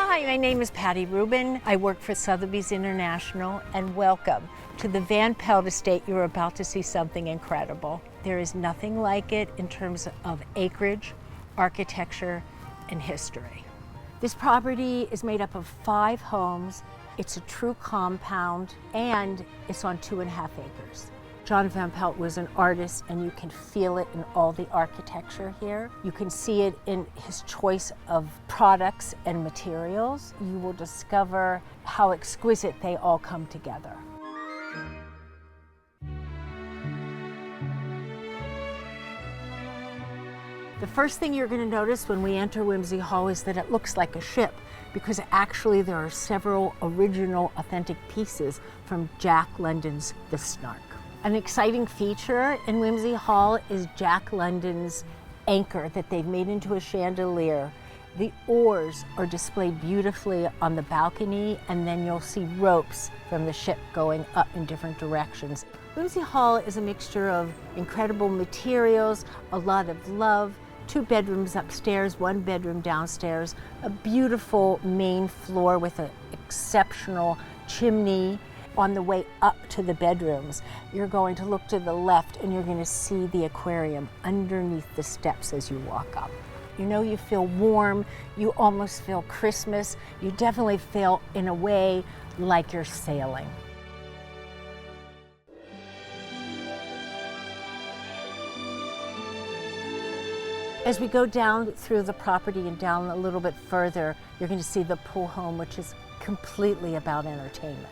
Hi, my name is Patty Rubin. I work for Sotheby's International, and welcome to the Van Pelt estate. You're about to see something incredible. There is nothing like it in terms of acreage, architecture, and history. This property is made up of 5 homes. It's a true compound, and it's on 2.5 acres. John Van Pelt was an artist, and you can feel it in all the architecture here. You can see it in his choice of products and materials. You will discover how exquisite they all come together. The first thing you're going to notice when we enter Whimsy Hall is that it looks like a ship, because actually there are several original authentic pieces from Jack London's The Snark. An exciting feature in Whimsy Hall is Jack London's anchor that they've made into a chandelier. The oars are displayed beautifully on the balcony, and then you'll see ropes from the ship going up in different directions. Whimsy Hall is a mixture of incredible materials, a lot of love, 2 bedrooms upstairs, 1 bedroom downstairs, a beautiful main floor with an exceptional chimney. On the way up to the bedrooms, you're going to look to the left and you're going to see the aquarium underneath the steps as you walk up. You know, you feel warm, you almost feel Christmas, you definitely feel in a way like you're sailing. As we go down through the property and down a little bit further, you're going to see the pool home, which is completely about entertainment.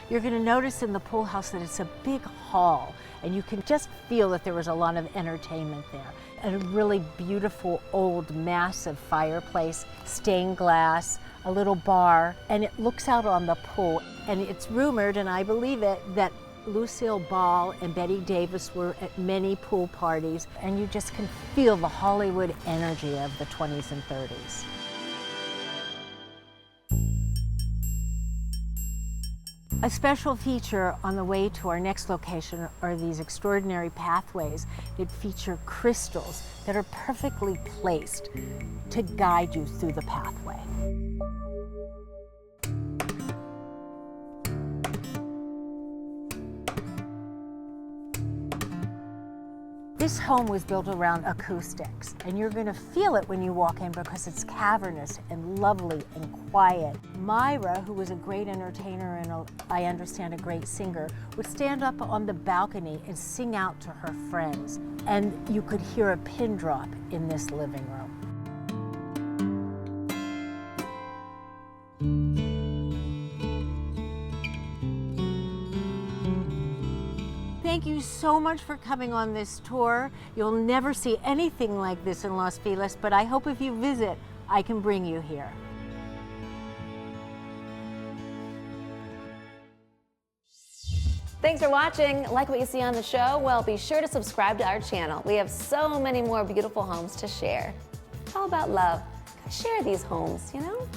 You're going to notice in the pool house that it's a big hall, and you can just feel that there was a lot of entertainment there. And a really beautiful old massive fireplace, stained glass, a little bar, and it looks out on the pool. And it's rumored, and I believe it, that Lucille Ball and Betty Davis were at many pool parties, and you just can feel the Hollywood energy of the 20s and 30s. A special feature on the way to our next location are these extraordinary pathways that feature crystals that are perfectly placed to guide you through the pathway. This home was built around acoustics, and you're going to feel it when you walk in because it's cavernous and lovely and quiet. Myra, who was a great entertainer and I understand a great singer, would stand up on the balcony and sing out to her friends, and you could hear a pin drop in this living room. Thank you so much for coming on this tour. You'll never see anything like this in Los Feliz, but I hope if you visit, I can bring you here. Thanks for watching. Like what you see on the show? Well, be sure to subscribe to our channel. We have so many more beautiful homes to share. It's all about love. Share these homes, you know?